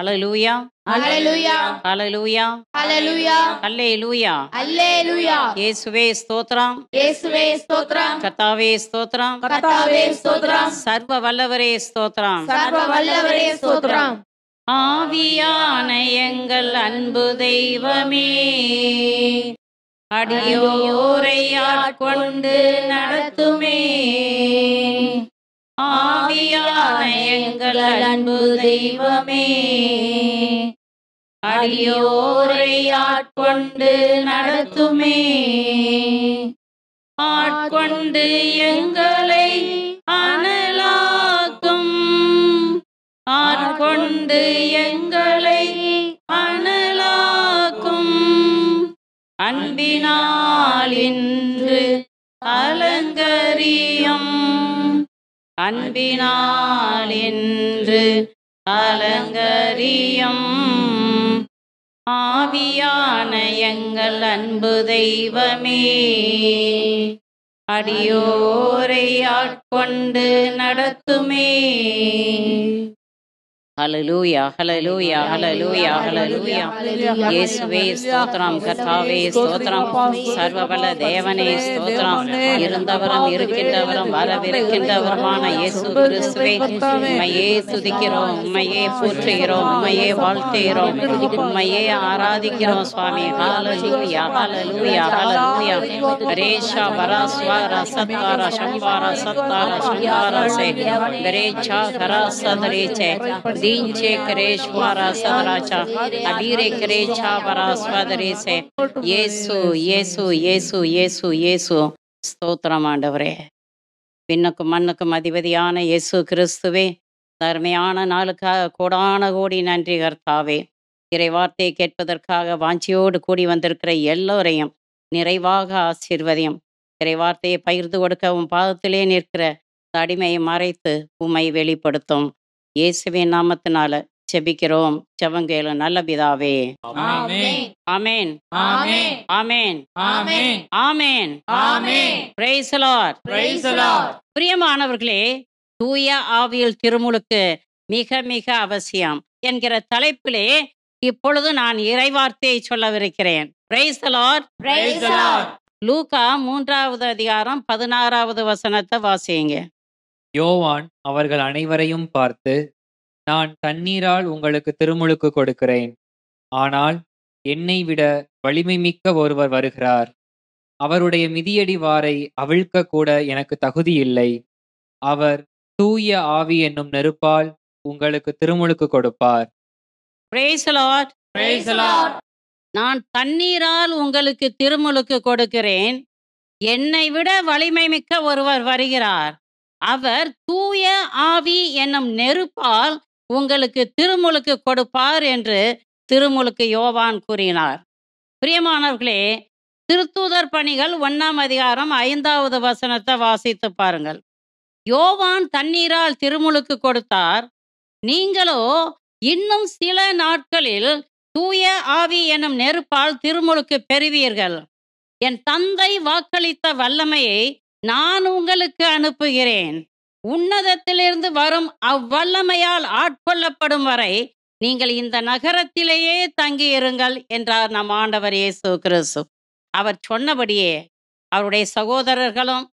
ஹல்லேலூயா, ஹல்லேலூயா, ஹல்லேலூயா, ஹல்லேலூயா, ஹல்லேலூயா. ஹல்லேலூயா. இயேசுவே ஸ்தோத்திரம், இயேசுவே ஸ்தோத்திரம், கர்த்தாவே ஸ்தோத்திரம், கர்த்தாவே ஸ்தோத்திரம், சர்வ வல்லவரே ஸ்தோத்திரம். சர்வ வல்லவரே ஸ்தோத்திரம். ஆவியான எங்கள் அன்பு தெய்வமே, அடியோரை ஆட்கொண்டு நடத்துமே. ஆவியான எங்கள் அன்பு தெய்வமே, அடியோரை ஆட்கொண்டு நடத்துமே. ஆட்கொண்டு எங்களை அனலாக்கும், ஆட்கொண்டு எங்களை அனலாக்கும். அன்பினால் இன்று அலங்கரியும், அன்பினால் இன்று அலங்கரியும். ஆவியான எங்கள் அன்பு தெய்வமே, அடியோரை ஆட்கொண்டு நடத்துமே. ஹல்லேலூயா, ஹல்லேலூயா, ஹல்லேலூயா, ஹல்லேலூயா. இயேசுவே ஸ்தோத்திரம், கர்த்தாவே ஸ்தோத்திரம், சர்வபல தேவனே ஸ்தோத்திரம். இருந்தவரும் இருக்கின்றவரும் வரவிருக்கின்றவருமான இயேசு கிறிஸ்துவே, உம்மையே துதிக்கிறோம், உம்மையே போற்றுகிறோம், உம்மையே வாழ்த்துகிறோம், உம்மையே ஆராதிக்கிறோம் சுவாமி. ஹல்லேலூயா, ஹல்லேலூயா, ஹல்லேலூயா. ரேஷா பராஸ்வாரா சத்தாரா சம்பாரா சத்தாரா சம்பாரா சே ரேச்சா கராசதரேச்சே दींचे करेश्वरा सदराचा अबीरे करेचा वरास्वदरे से यीशु यीशु यीशु यीशु यीशु ஸ்தோத்திரம் ஆண்டவரே. விண்ணுக்கும் மண்ணுக்கும் அதிபதியான இயேசு கிறிஸ்துவே, தர்மையான நாளுக்காக கோடான கோடி நன்றி கர்த்தாவே. இறை வார்த்தையை கேட்பதற்காக வாஞ்சியோடு கூடி வந்திருக்கிற எல்லோரையும் நிறைவாக ஆசீர்வதியும். இறை வார்த்தையை பகிர்ந்து கொடுக்கவும் பாதத்திலே நிற்கிற அடிமையை மறைத்து உம்மை வெளிப்படுத்தும். இயேசுவின் நாமத்தினால ஜெபிக்கிறோம், ஜெபங்கேளு நல்ல பிதாவே. Amen, amen, amen, amen, amen, amen, amen. Praise the Lord, praise the Lord. பிரியமானவர்களே, தூய ஆவியில் திருமுழுக்கு மிக மிக அவசியம் என்கிற தலைப்பிலே இப்பொழுது நான் இறைவார்த்தையை சொல்லவிருக்கிறேன். Praise the Lord, praise the Lord. லூக்கா 3வது அதிகாரம் 16வது வசனத்தை வாசியுங்க. யோவான் அவர்கள் அனைவரையும் பார்த்து, நான் தண்ணீரால் உங்களுக்கு திருமுழுக்கு கொடுக்கிறேன், ஆனால் என்னை விட வலிமை மிக்க ஒருவர் வருகிறார். அவருடைய மிதியடி வாரை அவிழ்க்க கூட எனக்கு தகுதி இல்லை. அவர் தூய ஆவி என்னும் நெருப்பால் உங்களுக்கு திருமுழுக்கு கொடுப்பார். Price the Lord, praise the Lord. நான் தண்ணீரால் உங்களுக்கு திருமுழுக்கு கொடுக்கிறேன், என்னை விட வலிமை மிக்க ஒருவர் வருகிறார். அவர் தூய ஆவி என்னும் நெருப்பால் உங்களுக்கு திருமுழுக்கு கொடுப்பார் என்று திருமுழுக்கு யோவான் கூறினார். பிரியமானவர்களே, திருத்தூதர் பணிகள் 1ஆம் அதிகாரம் 5வது வசனத்தை வாசித்து பாருங்கள். யோவான் தண்ணீரால் திருமுழுக்கு கொடுத்தார், நீங்களோ இன்னும் சில நாட்களில் தூய ஆவி என்னும் நெருப்பால் திருமுழுக்கு பெறுவீர்கள். என் தந்தை வாக்களித்த வல்லமையை நான் உங்களுக்கு அனுப்புகிறேன். உன்னதத்திலிருந்து வரும் அவ்வல்லமையால் ஆட்கொள்ளப்படும் வரை நீங்கள் இந்த நகரத்திலேயே தங்கியிருங்கள் என்றார் நம் ஆண்டவர் இயேசு கிறிஸ்து. அவர் சொன்னபடியே அவருடைய சகோதரர்களும்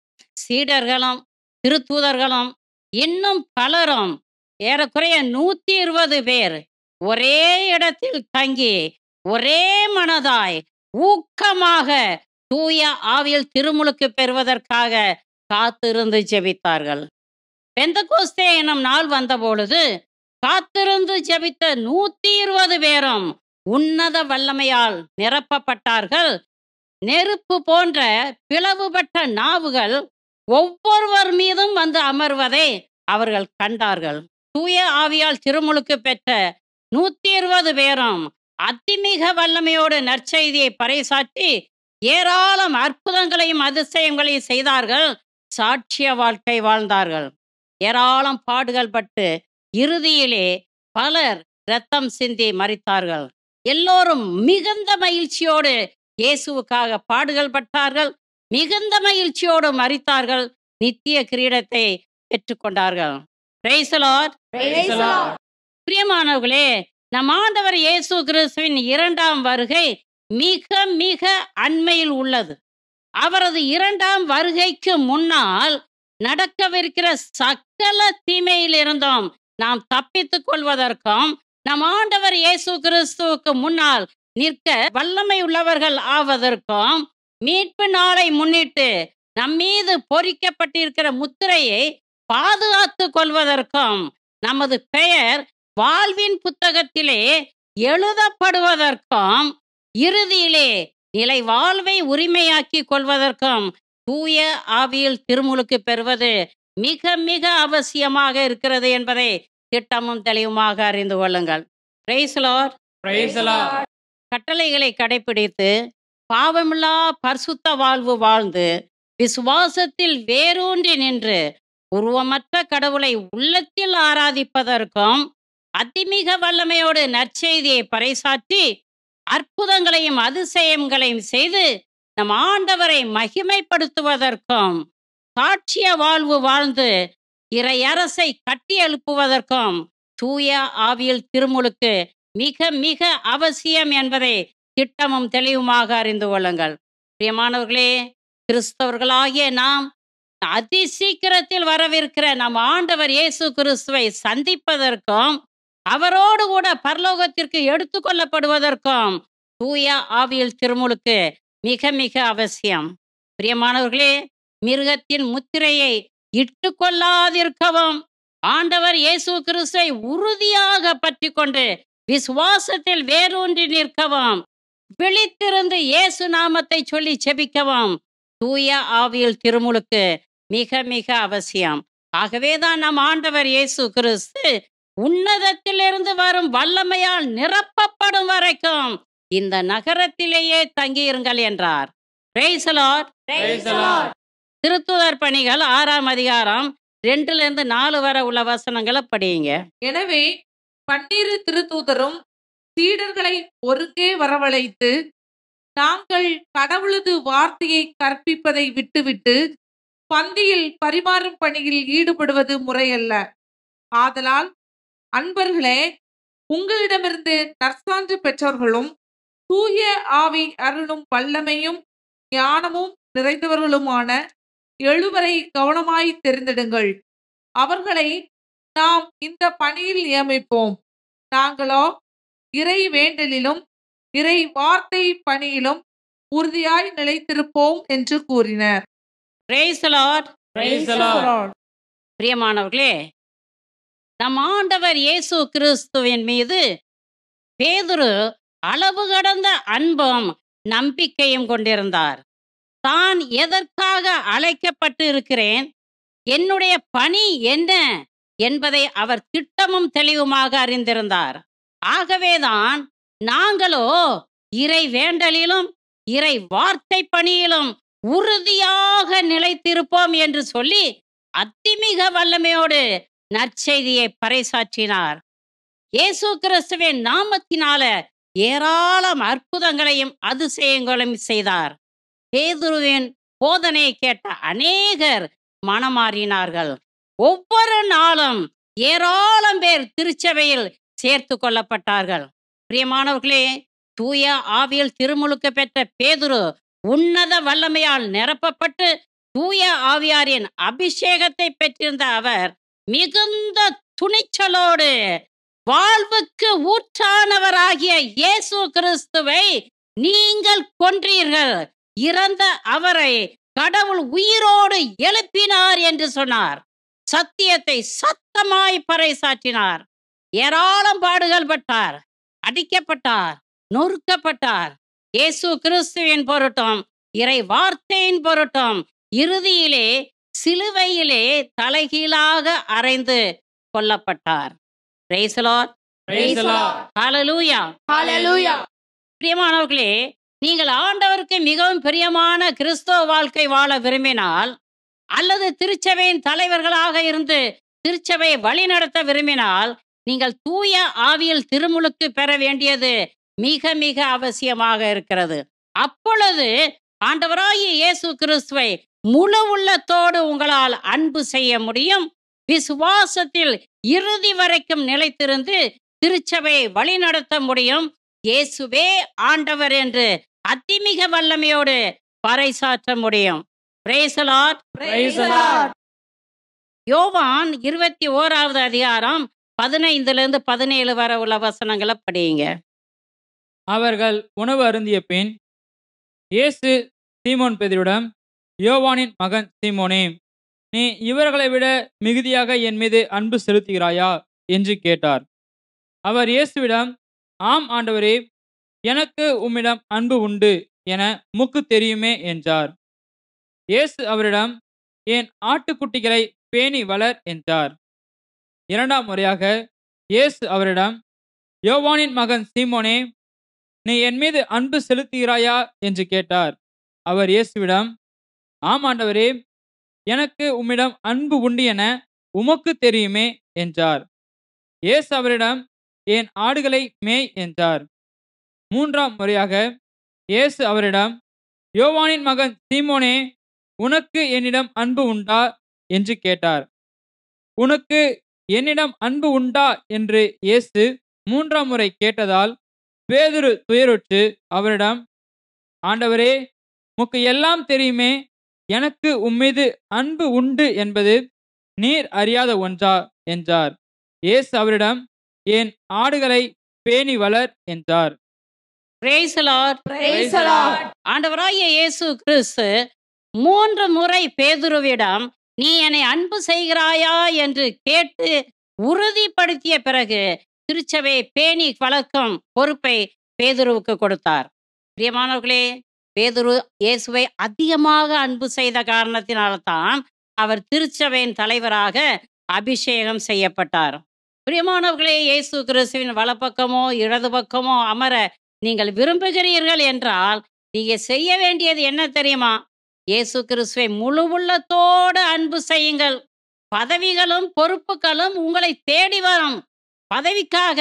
சீடர்களும் திருத்தூதர்களும் இன்னும் பலரும் ஏறக்குறைய 120 பேர் ஒரே இடத்தில் தங்கி ஒரே மனதாய் ஊக்கமாக தூய ஆவியில் திருமுழுக்கு பெறுவதற்காக காத்திருந்து ஜெபித்தார்கள். பெந்தகோஸ்தே எனும் நாள் வந்தபொழுது காத்திருந்து ஜெபித்த 120 பேரும் உன்னத வல்லமையால் நிரப்பப்பட்டார்கள். நெருப்பு போன்ற பிளவுபட்ட நாவுகள் ஒவ்வொருவர் மீதும் வந்து அமர்வதை அவர்கள் கண்டார்கள். தூய ஆவியால் திருமுழுக்கு பெற்ற 120 பேரும் அதிமிக வல்லமையோடு நற்செய்தியை பறைசாற்றி ஏராளம் அற்புதங்களையும் அதிசயங்களையும் செய்தார்கள். சாட்சிய வாழ்க்கை வாழ்ந்தார்கள். ஏராளம் பாடுகள் பட்டு இறுதியிலே பலர் இரத்தம் சிந்தி மரித்தார்கள். எல்லோரும் மிகுந்த மகிழ்ச்சியோடு இயேசுவுக்காக பாடுகள் பட்டார்கள். மிகுந்த மகிழ்ச்சியோடு மரித்தார்கள். நித்திய கிரீடத்தை பெற்றுக்கொண்டார்கள். Praise the Lord. Praise the Lord. பிரியமானவர்களே, நம் ஆண்டவர் இயேசு கிறிஸ்துவின் 2ஆம் வருகை மிக மிக அண்மையில் உள்ளது. அவரது 2ஆம் வருகைக்கு முன்னால் நடக்கவிருக்கிற சகல தீமையிலிருந்தும் நாம் தப்பித்துக் கொள்வதற்கும், நம் ஆண்டவர் இயேசு கிறிஸ்துவுக்கு முன்னால் நிற்க வல்லமை உள்ளவர்கள் ஆவதற்கும், மீட்பு நாளை முன்னிட்டு நம்மீது பொறிக்கப்பட்டிருக்கிற முத்திரையை பாதுகாத்துக் கொள்வதற்கும், நமது பெயர் வாழ்வின் புத்தகத்திலே எழுதப்படுவதற்கும், இறுதியிலே நிலை வாழ்வை உரிமையாக்கிக் கொள்வதற்கும் தூய ஆவியில் திருமுழுக்கு பெறுவது மிக மிக அவசியமாக இருக்கிறது என்பதை திட்டமும் தெளிவுமாக அறிந்து கொள்ளுங்கள். Price the Lord. Praise the Lord. கட்டளைகளை கடைப்பிடித்து பாவமில்லா பரிசுத்த வாழ்வு வாழ்ந்து விசுவாசத்தில் வேரூன்றி நின்று உருவமற்ற கடவுளை உள்ளத்தில் ஆராதிப்பதற்கும், அதிமிக வல்லமையோடு நற்செய்தியை பறைசாற்றி அற்புதங்களையும் அதிசயங்களையும் செய்து நம் ஆண்டவரை மகிமைப்படுத்துவதற்கும், சாட்சிய வாழ்வு வாழ்ந்து இறையரசை கட்டி எழுப்புவதற்கும் தூய ஆவியில் திருமுழுக்கு மிக மிக அவசியம் என்பதை திட்டமும் தெளிவுமாக அறிந்து கொள்ளுங்கள். பிரியமானவர்களே, கிறிஸ்தவர்களாகிய நாம் அதி சீக்கிரத்தில் வரவிருக்கிற நம் ஆண்டவர் இயேசு கிறிஸ்துவை சந்திப்பதற்கும், அவரோடு கூட பரலோகத்திற்கு எடுத்துக்கொள்ளப்படுவதற்கும் தூய ஆவியில் திருமுழுக்கு மிக மிக அவசியம். பிரியமானவர்களே, மிருகத்தின் முத்திரையை இட்டு கொள்ளாதிருக்கவும், ஆண்டவர் இயேசு கிறிஸ்துவை உறுதியாக பற்றி கொண்டு விசுவாசத்தில் வேரூன்றி நிற்கவும், விழித்திருந்து இயேசு நாமத்தை சொல்லி செபிக்கவும் தூய ஆவியில் திருமுழுக்கு மிக மிக அவசியம். ஆகவேதான் நம் ஆண்டவர் இயேசு கிறிஸ்து உன்னதத்திலிருந்து வரும் வல்லமையால் நிரப்பப்படும் வரைக்கும் இந்த நகரத்திலேயே தங்கியிருங்கள் என்றார். Price the Lord. Praise the Lord. திருத்துதர் பணிகள் 6ஆம் அதிகாரம் 2லிருந்து 4 வரை உள்ள வசனங்களை படியுங்க. எனவே 12 திருத்தூதரும் சீடர்களை ஒருங்கே வரவழைத்து, நாங்கள் கடவுளது வார்த்தையை கற்பிப்பதை விட்டுவிட்டு பந்தியில் பரிமாறும் பணியில் ஈடுபடுவது முறையல்ல. ஆதலால் அன்பர்களே, உங்களிடமிருந்து நற்சான்று பெற்றவர்களும் தூய ஆவி அருளும் வல்லமையும் ஞானமும் நிறைந்தவர்களுமான 7 கவனமாய் தெரிந்திடுங்கள். அவர்களை நாம் இந்த பணியில் நியமிப்போம். நாங்களோ இறை வேண்டலிலும் இறை வார்த்தை பணியிலும் உறுதியாய் நிலைத்திருப்போம் என்று கூறினர். Price the Lord. Praise the Lord. பிரியமானவர்களே, நம் ஆண்டவர் இயேசு கிறிஸ்துவின் மீது பேதுரு அளவு கடந்த அன்பும் நம்பிக்கையும் கொண்டிருந்தார். தான் எதற்காக அழைக்கப்பட்டு இருக்கிறேன், என்னுடைய பணி என்ன என்பதை அவர் திட்டமும் தெளிவுமாக அறிந்திருந்தார். ஆகவேதான் நாங்களோ இறை வேண்டலிலும் இறை வார்த்தை பணியிலும் உறுதியாக நிலைத்திருப்போம் என்று சொல்லி அதிமிக வல்லமையோடு நற்செய்தியை பறைசாற்றினார். இயேசு கிறிஸ்துவின் நாமத்தினால ஏராளம் அற்புதங்களையும் அதிசயங்களையும் செய்தார். பேதுருவின் போதனையை கேட்ட அநேகர் மனமாறினார்கள். ஒவ்வொரு நாளும் ஏராளம் பேர் திருச்சபையில் சேர்த்து கொள்ளப்பட்டார்கள். பிரியமானவர்களே, தூய ஆவியில் திருமுழுக்கு பெற்ற பேதுரு உன்னத வல்லமையால் நிரப்பப்பட்டு தூய ஆவியாரின் அபிஷேகத்தை பெற்றிருந்த அவர் மிகுந்த துணிச்சலோடு வாழ்வுக்கு ஊற்றானவராகிய இயேசு கிறிஸ்துவை நீங்கள் கொன்றீர்கள், இறந்த அவரை கடவுள் உயிரோடு எழுப்பினார் என்று சொன்னார். சத்தியத்தை சத்தமாய் பறைசாற்றினார். ஏராளம் பாடுகள் பட்டார், அடிக்கப்பட்டார், நொறுக்கப்பட்டார். இயேசு கிறிஸ்துவின் பொருட்டும் இறை வார்த்தையின் பொருட்டும் இறுதியிலே சிலுவையிலே தலைகீழாக அறைந்து கொல்லப்பட்டார். Price the Lord. Praise the Lord. Hallelujah. Hallelujah. பிரியமானவர்களே, நீங்கள் ஆண்டவருக்கு மிகவும் பிரியமான கிறிஸ்தவ வாழ்க்கை வாழ விரும்பினால், அல்லது திருச்சபையின் தலைவர்களாக இருந்து திருச்சபையை வழிநடத்த விரும்பினால், நீங்கள் தூய ஆவியில் திருமுழுக்கு பெற வேண்டியது மிக மிக அவசியமாக இருக்கிறது. அப்பொழுது ஆண்டவராகிய இயேசு கிறிஸ்துவை முழு உள்ளத்தோடு உங்களால் அன்பு செய்ய முடியும். விசுவாசத்தில் இறுதி வரைக்கும் நிலைத்திருந்து திருச்சபையை வழிநடத்த முடியும். இயேசுவே ஆண்டவர் என்று அதிமிக வல்லமையோடு பறைசாற்ற முடியும். Praise the Lord. Praise the Lord. யோவான் 21வது அதிகாரம் 15லிருந்து 17 வரை உள்ள வசனங்களை படியுங்க. அவர்கள் உணவு அருந்திய பின் இயேசு சீமோன் பேதுருவிடம், யோவானின் மகன் சீமோனே, நீ இவர்களை விட மிகுதியாக என் மீது அன்பு செலுத்துகிறாயா என்று கேட்டார். அவர் இயேசுவிடம், ஆம் ஆண்டவரே, எனக்கு உம்மிடம் அன்பு உண்டு என உமக்கு தெரியுமே என்றார். இயேசு அவரிடம், என் ஆட்டுக்குட்டிகளை பேணி வளர் என்றார். இரண்டாம் முறையாக இயேசு அவரிடம், யோவானின் மகன் சீமோனே, நீ என் மீது அன்பு செலுத்துகிறாயா என்று கேட்டார். அவர் இயேசுவிடம், ஆம் ஆண்டவரே, எனக்கு உம்மிடம் அன்பு உண்டு என உமக்கு தெரியுமே என்றார். இயேசு அவரிடம், என் ஆடுகளை மேய் என்றார். மூன்றாம் முறையாக இயேசு அவரிடம், யோவானின் மகன் சீமோனே, உனக்கு என்னிடம் அன்பு உண்டா என்று கேட்டார். உனக்கு என்னிடம் அன்பு உண்டா என்று இயேசு மூன்றாம் முறை கேட்டதால் பேதுரு துயருற்று அவரிடம், ஆண்டவரே, உமக்கு எல்லாம் தெரியுமே, எனக்கு உம்மீது அன்பு உண்டு என்பது நீர் அறியாத ஒன்றா என்றார். இயேசு அவரிடம், என் ஆடுகளை பேணி வளர் என்றார். Praise the Lord. Praise the Lord. ஆண்டவராகிய இயேசு கிறிஸ்து 3 முறை பேதுருவிடம், நீ என்னை அன்பு செய்கிறாயா என்று கேட்டு உறுதிப்படுத்திய பிறகு திருச்சபையை பேணி வளர்க்கும் பொறுப்பை பேதுருவுக்கு கொடுத்தார். பிரியமானவர்களே, பேதுரு இயேசுவை அதிகமாக அன்பு செய்த காரணத்தினால்தான் அவர் திருச்சபையின் தலைவராக அபிஷேகம் செய்யப்பட்டார். பிரியமானவர்களே, இயேசு கிறிஸ்துவின் வலப்பக்கமோ இடது பக்கமோ அமர நீங்கள் விரும்புகிறீர்கள் என்றால் நீங்க செய்ய வேண்டியது என்ன தெரியுமா? இயேசு கிறிஸ்துவை முழு உள்ளத்தோடு அன்பு செய்யுங்கள். பதவிகளும் பொறுப்புகளும் உங்களை தேடி வரும். பதவிக்காக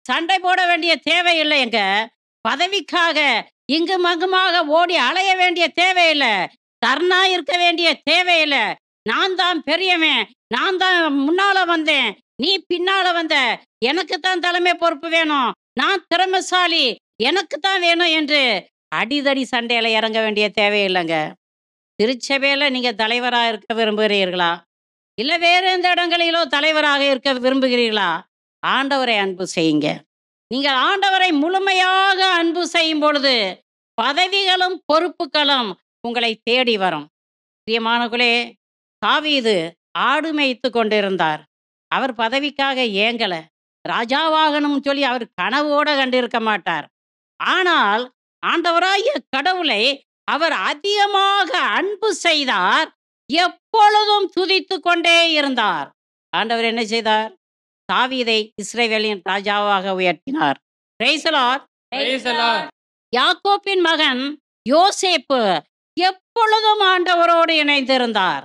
சண்டை போட வேண்டிய தேவையில்லைங்க. பதவிக்காக இங்கும் அங்குமாக ஓடி அலைய வேண்டிய தேவையில்லை. தர்ணா இருக்க வேண்டிய தேவையில்லை. நான் தான் பெரியவன், நான் தான் முன்னால வந்தேன், நீ பின்னால வந்த, எனக்கு தான் தலைமை பொறுப்பு வேணும், நான் திறமைசாலி, எனக்கு தான் வேணும் என்று அடிதடி சண்டையில இறங்க வேண்டிய தேவையில்லைங்க. திருச்சபையில நீங்க தலைவராக இருக்க விரும்புகிறீர்களா? இல்லை வேறு எந்த இடங்களிலோ தலைவராக இருக்க விரும்புகிறீர்களா? ஆண்டவரை அன்பு செய்யுங்க. நீங்கள் ஆண்டவரை முழுமையாக அன்பு செய்யும் பொழுது பதவிகளும் பொறுப்புகளும் உங்களை தேடி வரும். பிரியமானவர்களே, தாவீது ஆடு மேய்த்து கொண்டிருந்தார். அவர் பதவிக்காக ஏங்கல. ராஜாவாகணும்னு சொல்லி அவர் கனவோட கண்டிருக்க மாட்டார். ஆனால் ஆண்டவராகிய கடவுளை அவர் அதிகமாக அன்பு செய்தார். எப்பொழுதும் துதித்து கொண்டே இருந்தார். ஆண்டவர் என்ன செய்தார்? தாவீதை இஸ்ரவேலின் ராஜாவாக உயர்த்தினார். Praise the Lord. Praise the Lord. யாக்கோப்பின் மகன் யோசேப்பு எப்பொழுதும் ஆண்டவரோடு இணைந்திருந்தார்.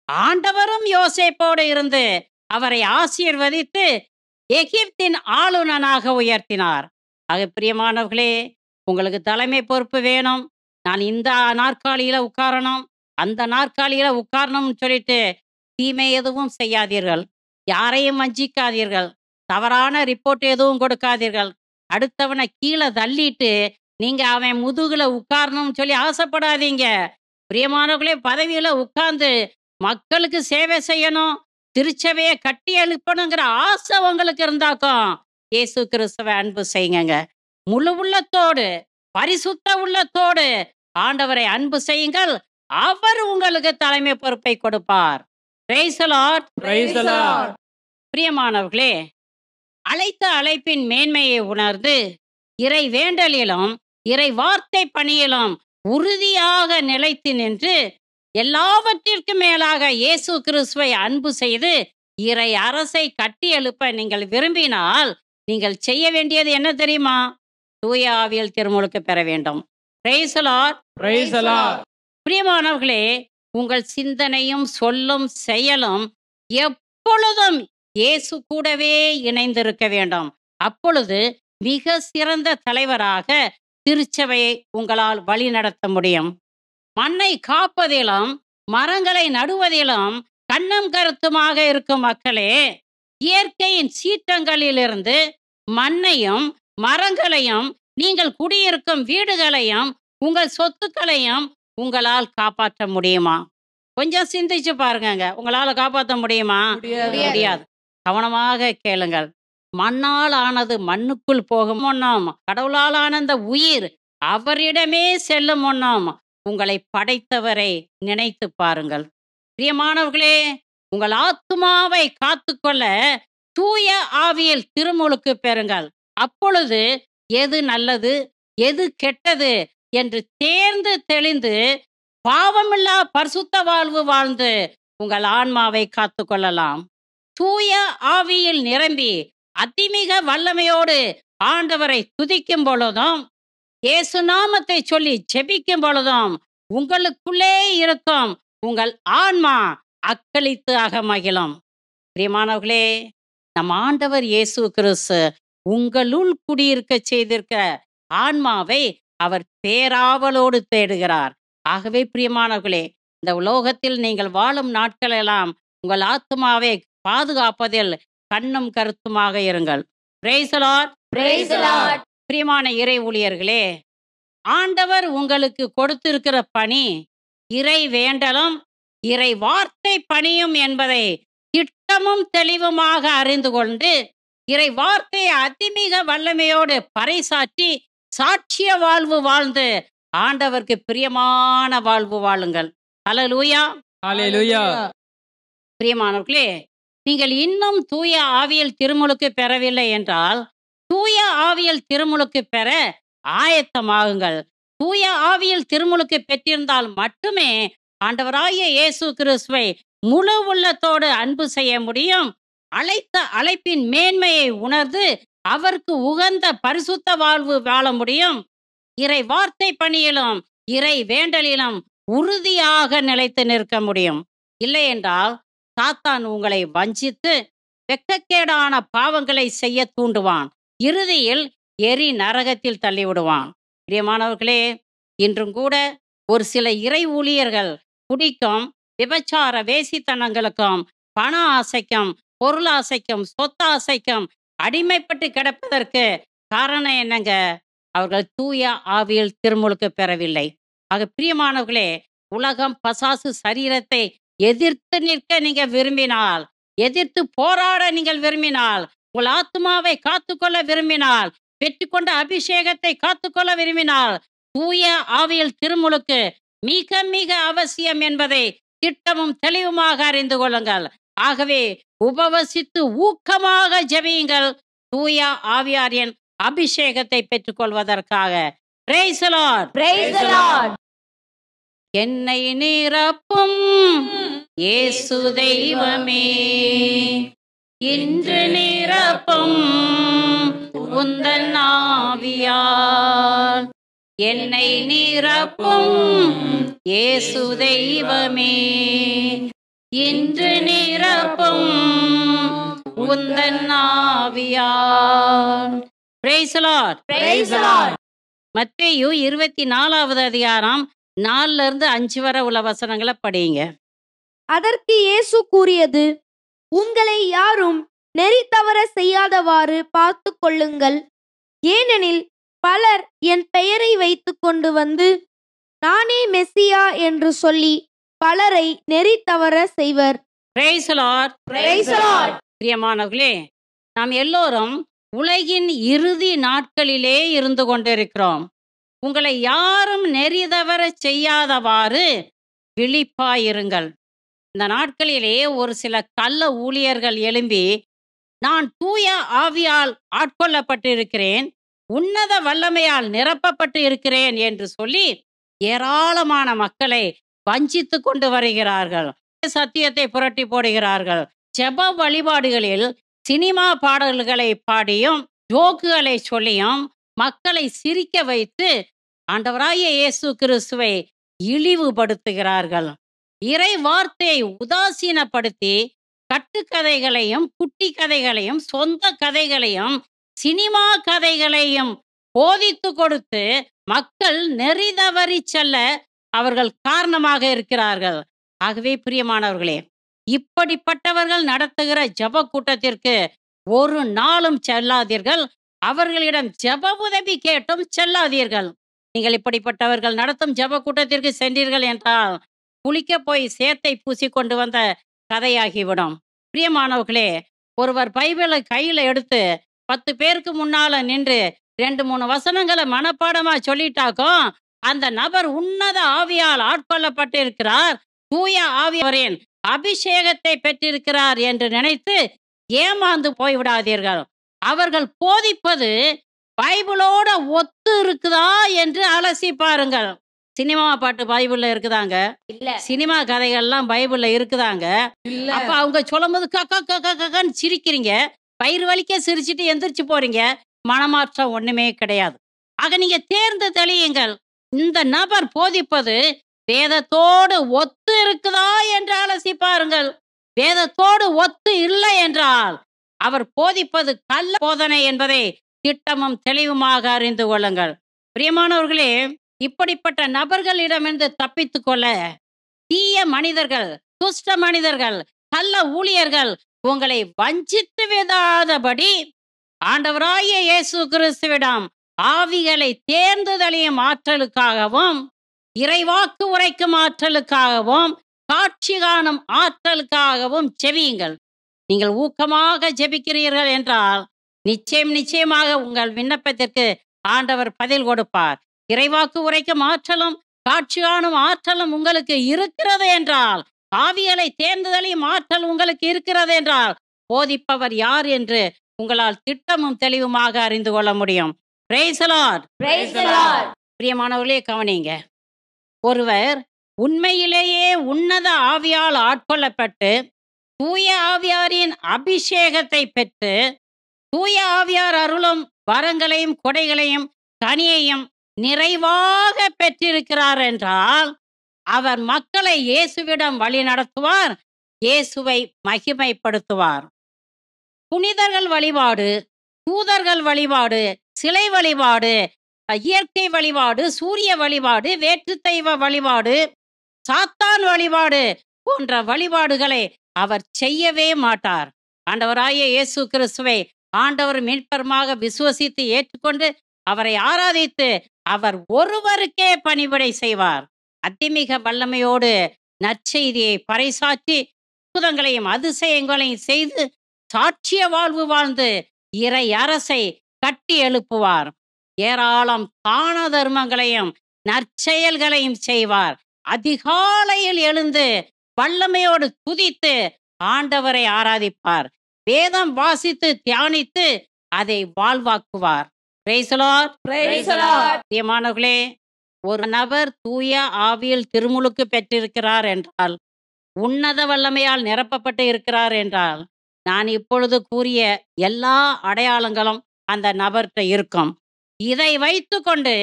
ஆண்டவரும் யோசேப்போடு இருந்து அவரை ஆசீர்வதித்து எகிப்தின் ஆளுநனாக உயர்த்தினார். ஆக பிரியமானவர்களே, உங்களுக்கு தலைமை பொறுப்பு வேணும். நான் இந்த நாற்காலியில உட்காரணும், அந்த நாற்காலியில உட்காரணும்னு சொல்லிட்டு தீமை எதுவும் செய்யாதீர்கள். யாரையும் வஞ்சிக்காதீர்கள். தவறான ரிப்போர்ட் எதுவும் கொடுக்காதீர்கள். அடுத்தவனை கீழே தள்ளிட்டு நீங்க அவன் முதுகுல உட்காரணும்னு சொல்லி ஆசைப்படாதீங்க. பிரியமானவர்களே, பதவியில உட்கார்ந்து மக்களுக்கு சேவை செய்யணும், திருச்சபையை கட்டி எழுப்பணுங்கிற ஆசை உங்களுக்கு இருந்தாக்கும் இயேசு கிறிஸ்துவை அன்பு செய்யுங்க. முழு உள்ளத்தோடு பரிசுத்த உள்ளத்தோடு ஆண்டவரை அன்பு செய்யுங்கள். அவர் உங்களுக்கு தலைமை பொறுப்பை கொடுப்பார். Praise the Lord. Praise the Lord. பிரியமானவர்களே, அழைத்த அழைப்பின் மேன்மையை உணர்ந்து இறை வேண்டலிலும் இறை வார்த்தை பணியிலும் உறுதியாக நிலைத்து நின்று எல்லாவற்றிற்கும் மேலாக இயேசு கிறிஸ்துவை அன்பு செய்து இறை அரசை கட்டி எழுப்ப நீங்கள் விரும்பினால் நீங்கள் செய்ய வேண்டியது என்ன தெரியுமா? தூய ஆவியில் திருமுழுக்கு பெற வேண்டும். Praise the Lord. Praise the Lord. பிரியமானவர்களே, உங்கள் சிந்தனையும் சொல்லும் செயலும் எப்பொழுதும் இயேசு கூடவே இணைந்திருக்க வேண்டும். அப்பொழுது மிக சிறந்த தலைவராக திருச்சபையை உங்களால் வழி நடத்த முடியும். மண்ணை காப்பதிலும் மரங்களை நடுவதிலும் கண்ணும் கருத்துமாக இருக்கும் மக்களே, இயற்கையின் சீற்றங்களிலிருந்து மண்ணையும் மரங்களையும் நீங்கள் குடியிருக்கும் வீடுகளையும் உங்கள் சொத்துக்களையும் உங்களால் காப்பாற்ற முடியுமா? கொஞ்சம் சிந்திச்சு பாருங்கங்க. உங்களால காப்பாற்ற முடியுமா? முடியாது. கவனமாக கேளுங்கள். மண்ணால் ஆனது மண்ணுக்குள் போகும் முன்னம், கடவுளால் ஆன அந்த உயிர் அவரிடமே செல்லும் முன்னம் உங்களை படைத்தவரை நினைத்து பாருங்கள். பிரியமானவர்களே, உங்கள் ஆத்துமாவை காத்துக்கொள்ள தூய ஆவியில் திருமுழுக்கு பெறுங்கள். அப்பொழுது எது நல்லது எது கெட்டது என்று தேர்ந்து தெளிந்து பாவமில்லா பரிசுத்த வாழ்வு வாழ்ந்து உங்கள் ஆன்மாவை காத்துக்கொள்ளலாம். தூய ஆவியில் நிரம்பி அதிமிக வல்லமையோடு ஆண்டவரை துதிக்கும் பொழுதும் இயேசு நாமத்தை சொல்லி ஜெபிக்கும் பொழுதும் உங்களுக்குள்ளே இருக்கும் உங்கள் ஆன்மா அக்களித்து அகமகிழும். பிரியமானவர்களே, நம் ஆண்டவர் இயேசு கிறிஸ்து உங்களுள் குடியிருக்க செய்திருக்க ஆன்மாவை அவர் பேராவலோடு தேடுகிறார். ஆகவே பிரியமானவர்களே, இந்த உலோகத்தில் நீங்கள் வாழும் நாட்களெல்லாம் உங்கள் ஆத்மாவை பாதுகாப்பதில் கண்ணும் கருத்துமாக இருங்கள். Price the Lord. Praise the Lord. பிரியமான இறை ஊழியர்களே, ஆண்டவர் உங்களுக்கு கொடுத்திருக்கிற பணி இறை வேண்டலும் இறை வார்த்தை பணியும் என்பதை திட்டமும் தெளிவுமாக அறிந்து கொண்டு இறை வார்த்தையை அதிமிக வல்லமையோடு பறைசாற்றி சாட்சிய வாழ்வு வாழ்ந்து ஆண்டவருக்கு பிரியமான வாழ்வு வாழுங்கள். ஹல்லேலூயா. ஹல்லேலூயா. பிரியமானவர்களே, நீங்கள் இன்னும் தூய ஆவியில் திருமுழுக்கு பெறவில்லை என்றால் தூய ஆவியில் திருமுழுக்கு பெற ஆயத்தமாகுங்கள். தூய ஆவியில் திருமுழுக்கு பெற்றிருந்தால் மட்டுமே ஆண்டவராகிய இயேசு கிறிஸ்துவை முழு உள்ளத்தோடு அன்பு செய்ய முடியும். அழைத்த அழைப்பின் மேன்மையை உணர்ந்து அவருக்கு உகந்த பரிசுத்த வாழ்வு வாழ முடியும். இறை வார்த்தை பணியிலும் இறை வேண்டலிலும் உறுதியாக நிலைத்து நிற்க முடியும். இல்லை என்றால் சாத்தான் உங்களை வஞ்சித்து வெட்கக்கேடான பாவங்களை செய்ய தூண்டுவான். இறுதியில் எரி நரகத்தில் தள்ளிவிடுவான். பிரியமானவர்களே, இன்றும் கூட ஒரு சில இறை ஊழியர்கள் குடிக்கும் விபச்சார வேசித்தனங்களுக்கும் பண ஆசைக்கும் பொருளாசைக்கும் சொத்தாசைக்கும் அடிமைப்பட்டு கிடப்பதற்கு காரணம் என்னங்க? அவர்கள் தூய ஆவியில் திருமுழுக்கு பெறவில்லை. ஆக பிரியமானவர்களே, உலகம் பசாசு சரீரத்தை எதிர்த்து நிற்க நீங்க விரும்பினால், எதிர்த்து போராட நீங்கள் விரும்பினால், உங்கள் ஆத்மாவை காத்துக்கொள்ள விரும்பினால், பெற்றுக்கொண்ட அபிஷேகத்தை காத்துக்கொள்ள விரும்பினால் தூய ஆவியில் திருமுழுக்கு மிக மிக அவசியம் என்பதை திட்டமும் தெளிவுமாக அறிந்து கொள்ளுங்கள். ஆகவே உபவசித்து ஊக்கமாக ஜெபியுங்கள் தூய ஆவியாரின் அபிஷேகத்தை பெற்றுக்கொள்வதற்காக. Praise the Lord. Praise the Lord. என்னை நிரப்பும் இயேசு தெய்வமே, இன்று நிரப்பும் உந்தன் ஆவியால். என்னை நிரப்பும் இயேசு தெய்வமே, இன்று நிரப்பும் உந்தன் ஆவியால். Praise the Lord. Praise the Lord. மத்தேயு 24வது அதிகாரம் 4 5 வரை உள்ள வசனங்களை படியுங்க. அதற்கு இயேசு கூறியது, உங்களை யாரும் நெறி தவற செய்யாதவாறு பார்த்து கொள்ளுங்கள். ஏனெனில் பலர் என் பெயரை வைத்து கொண்டு வந்து நானே மெசியா என்று சொல்லி பலரை நெறி தவற செய்வர். Praise the Lord. Praise the Lord. பிரியமானவர்களே, நாம் எல்லோரும் உலகின் இறுதி நாட்களிலே இருந்து கொண்டிருக்கிறோம். உங்களை யாரும் நெறி தவற செய்யாதவாறு விழிப்பாயிருங்கள். இந்த நாட்களிலே ஒரு சில கள்ள ஊழியர்கள் எழும்பி, நான் தூய ஆவியால் ஆட்கொள்ளப்பட்டிருக்கிறேன், உன்னத வல்லமையால் நிரப்பப்பட்டு இருக்கிறேன் என்று சொல்லி ஏராளமான மக்களை வஞ்சித்து கொண்டு வருகிறார்கள். சத்தியத்தை புரட்டி போடுகிறார்கள். ஜெப வழிபாடுகளில் சினிமா பாடல்களை பாடியும் ஜோக்குகளை சொல்லியும் மக்களை சிரிக்க வைத்து ஆண்டவராகிய இயேசு கிறிஸ்துவை இழிவுபடுத்துகிறார்கள். இறை வார்த்தையை உதாசீனப்படுத்தி கட்டுக்கதைகளையும் குட்டி கதைகளையும் சொந்த கதைகளையும் சினிமா கதைகளையும் போதித்து கொடுத்து மக்கள் நெறி தவறி செல்ல அவர்கள் காரணமாக இருக்கிறார்கள். ஆகவே பிரியமானவர்களே, இப்படிப்பட்டவர்கள் நடத்துகிற ஜெப கூட்டத்திற்கு ஒரு நாளும் செல்லாதீர்கள். அவர்களிடம் ஜெப உதவி கேட்டும் செல்லாதீர்கள். நீங்கள் இப்படிப்பட்டவர்கள் நடத்தும் ஜெப கூட்டத்திற்கு சென்றீர்கள் என்றால் குளிக்க போய் சேத்தை பூசி கொண்டு வந்த கதையாகிவிடும். பிரியமானவர்களே, ஒருவர் பைபிளை கையில எடுத்து 10 பேருக்கு முன்னால நின்று 2-3 வசனங்களை மனப்பாடமா சொல்லிட்டாக்கும் அந்த நபர் உன்னத ஆவியால் ஆட்கொள்ளப்பட்டிருக்கிறார், தூய ஆவியாரின் அபிஷேகத்தை பெற்றிருக்கிறார் என்று நினைத்து ஏமாந்து போய்விடாதீர்கள். அவர்கள் போதிப்பது பைபிளோட ஒத்து இருக்குதா என்று அலசி பாருங்கள். சினிமா பாட்டு பைபிள்ல இருக்குதாங்க, இல்ல. சினிமா கதைகள்லாம் பைபிள்ல இருக்குதாங்க. இல்ல. அப்ப அவங்க சொல்லும்போது கக்கா கக்கா கக்கான்னு சிரிக்கிறீங்க, வயிறு வலிக்க சிரிச்சிட்டு எந்திரிச்சு போறீங்க. மனமாற்றம் ஒண்ணுமே கிடையாது. ஆக நீங்க தேர்ந்து தெளியுங்கள். இந்த நபர் போதிப்பது வேதத்தோடு ஒத்து இருக்குதா என்று அலசி பாருங்கள். வேதத்தோடு ஒத்து இல்லை என்றால் அவர் போதிப்பது கள்ள போதனை என்பதை திட்டமும் தெளிவுமாக அறிந்து கொள்ளுங்கள். பிரியமானவர்களே, இப்படிப்பட்ட நபர்களிடமிருந்து தப்பித்துக் கொள்ள தீய மனிதர்கள், துஷ்ட மனிதர்கள், கள்ள ஊழியர்கள் உங்களை வஞ்சித்து விடாதபடி ஆண்டவராகிய இயேசு கிறிஸ்துவிடம் ஆவிகளை தேர்ந்து தெளியும் ஆற்றலுக்காகவும், இறைவாக்கு உரைக்கும் ஆற்றலுக்காகவும், காட்சி காணும் ஆற்றலுக்காகவும் ஜெபியுங்கள். நீங்கள் ஊக்கமாக ஜெபிக்கிறீர்கள் என்றால் நிச்சயமாக உங்கள் விண்ணப்பத்திற்கு ஆண்டவர் பதில் கொடுப்பார். இறைவாக்கு உரைக்கும் ஆற்றலும் காட்சி காணும் ஆற்றலும் உங்களுக்கு இருக்கிறது என்றால், ஆவிகளை தேர்ந்தெளியும் ஆற்றல் உங்களுக்கு இருக்கிறது என்றால், போதிப்பவர் யார் என்று உங்களால் திட்டமும் தெளிவுமாக அறிந்து கொள்ள முடியும். Praise the Lord. Praise the Lord. பிரியமானவர்களே, கவனிங்க. ஒருவர் உண்மையிலேயே உன்னத ஆவியால் ஆட்கொள்ளப்பட்டு தூய ஆவியாரின் அபிஷேகத்தை பெற்று தூய ஆவியார் அருளும் வரங்களையும் கொடைகளையும் கனியையும் நிறைவாக பெற்றிருக்கிறார் என்றால் அவர் மக்களை இயேசுவிடம் வழி நடத்துவார், இயேசுவை மகிமைப்படுத்துவார். புனிதர்கள் வழிபாடு, தூதர்கள் வழிபாடு, சிலை வழிபாடு, இயற்கை வழிபாடு, சூரிய வழிபாடு, வேற்று தெய்வ வழிபாடு, சாத்தான் வழிபாடு போன்ற வழிபாடுகளை அவர் செய்யவே மாட்டார். ஆண்டவராகிய இயேசு கிறிஸ்துவை ஆண்டவர் மீட்பருமாக விசுவசித்து ஏற்றுக்கொண்டு அவரை ஆராதித்து அவர் ஒருவருக்கே பணிவிடை செய்வார். அதிமிக வல்லமையோடு நற்செய்தியை பறைசாற்றி அற்புதங்களையும் அதிசயங்களையும் செய்து சாட்சிய வாழ்வு வாழ்ந்து இறை அரசை கட்டி எழுப்புவார். ஏராளம் தான தர்மங்களையும் நற்செயல்களையும் செய்வார். அதிகாலையில் எழுந்து வல்லமையோடு துதித்து ஆண்டவரை ஆராதிப்பார். வேதம் வாசித்து தியானித்து அதை வாழ்வாக்குவார். Praise the Lord. Praise the Lord. பிரியமானவர்களே, ஒரு நபர் தூய ஆவியில் திருமுழுக்கு பெற்றிருக்கிறார் என்றால், உன்னத வல்லமையால் நிரப்பப்பட்டு இருக்கிறார் என்றால், நான் இப்பொழுது கூறிய எல்லா அடையாளங்களும் அந்த நபர்கிட்ட இருக்கும். இதை வைத்துக்கொண்டு